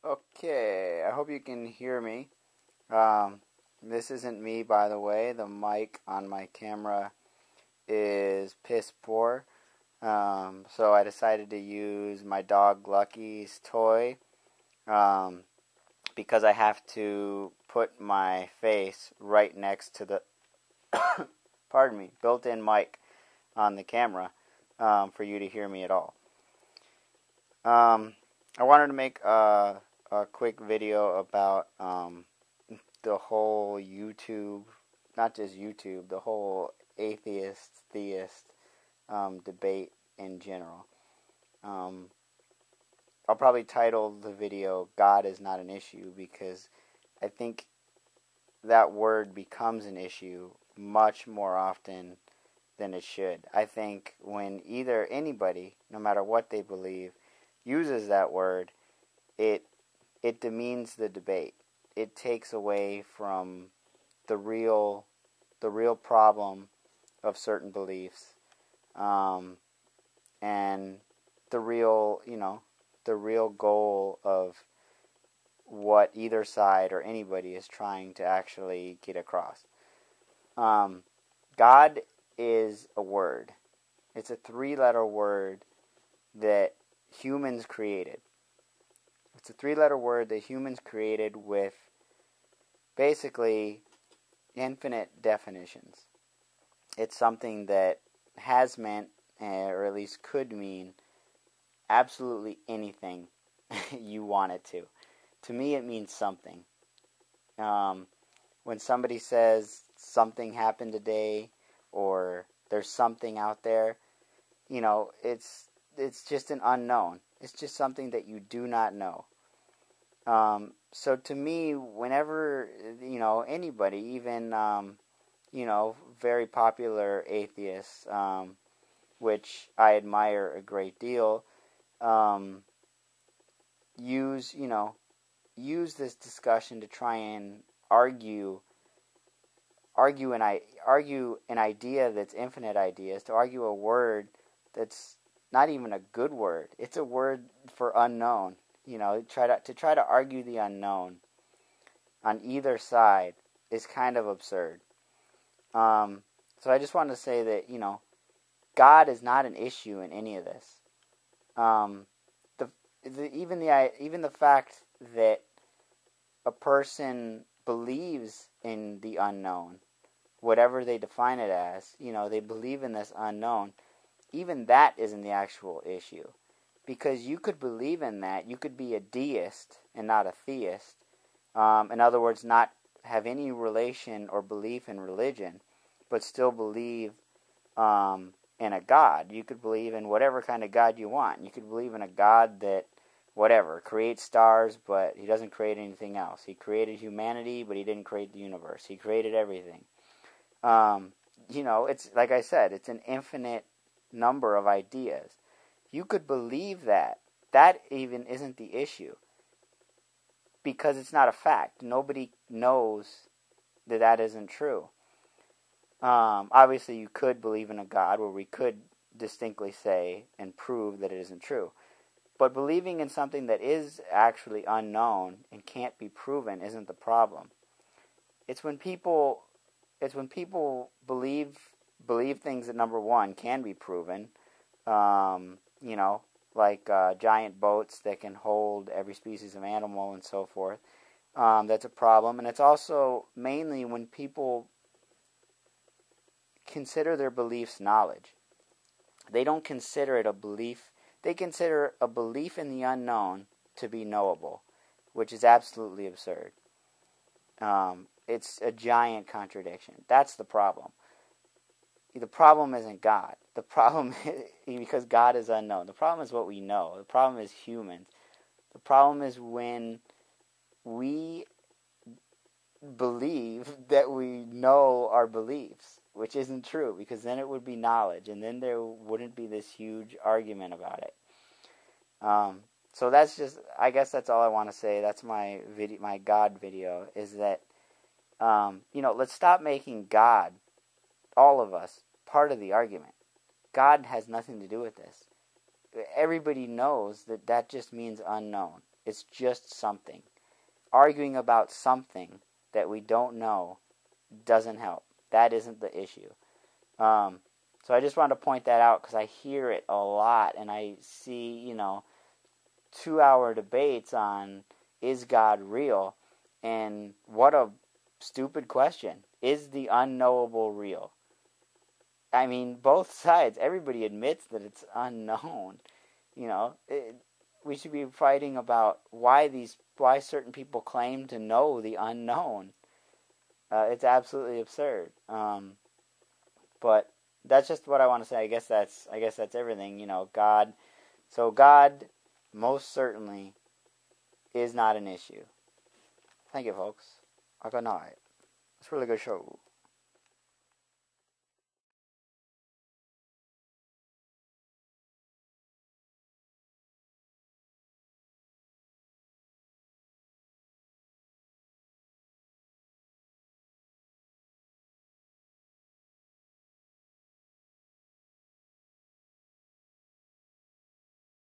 Okay, I hope you can hear me. Um, this isn't me, by the way. The mic on my camera is piss poor. So I decided to use my dog Lucky's toy um, because I have to put my face right next to the built-in mic on the camera for you to hear me at all. I wanted to make a quick video about the whole YouTube, not just YouTube, the whole atheist-theist debate in general. I'll probably title the video "God is not an issue" because I think that word becomes an issue much more often than it should. I think when either anybody, no matter what they believe, uses that word, it demeans the debate. It takes away from the real problem of certain beliefs, and the real goal of what either side or anybody is trying to actually get across. God is a word. It's a 3-letter word that humans created. It's a 3-letter word that humans created with basically infinite definitions. It's something that has meant, or at least could mean, absolutely anything you want it to. To me, it means something. When somebody says something happened today, or there's something out there, it's just an unknown. It's just something that you do not know. So to me, whenever, anybody, even, very popular atheists, which I admire a great deal, use this discussion to try and argue an idea that's infinite ideas, to argue a word that's not even a good word. It's a word for unknown. To try to argue the unknown on either side is kind of absurd. So I just want to say that God is not an issue in any of this. Even the fact that a person believes in the unknown, whatever they define it as, they believe in this unknown. Even that isn't the actual issue. Because you could believe in that. You could be a deist and not a theist. In other words, not have any relation or belief in religion, but still believe in a God. You could believe in whatever kind of God you want. You could believe in a God that, creates stars, but he doesn't create anything else. He created humanity, but he didn't create the universe. He created everything. It's like I said, it's an infinite number of ideas. You could believe that. That even isn't the issue. Because it's not a fact. Nobody knows that isn't true. Obviously, you could believe in a God where we could distinctly say and prove that it isn't true. But believing in something that is actually unknown and can't be proven isn't the problem. It's when people believe things that, number one, can be proven. Like giant boats that can hold every species of animal and so forth. That's a problem. And it's also mainly when people consider their beliefs knowledge. They don't consider it a belief. They consider a belief in the unknown to be knowable, which is absolutely absurd. It's a giant contradiction. That's the problem. The problem isn't God. The problem is, because God is unknown. The problem is what we know. The problem is humans. The problem is when we believe that we know our beliefs, which isn't true, because then it would be knowledge, and then there wouldn't be this huge argument about it. So that's just, I guess that's all I want to say. That's my video, my God video, is that, let's stop making God, all of us, part of the argument. God has nothing to do with this. Everybody knows that just means unknown. It's just something. Arguing about something that we don't know doesn't help. That isn't the issue. So I just wanted to point that out because I hear it a lot, and I see, 2-hour debates on, is God real? And what a stupid question. Is the unknowable real? I mean, both sides, everybody admits that it's unknown. We should be fighting about why certain people claim to know the unknown. It's absolutely absurd. But that's just what I want to say. I guess that's everything. God most certainly is not an issue. Thank you, folks. Good night. It's a really good show.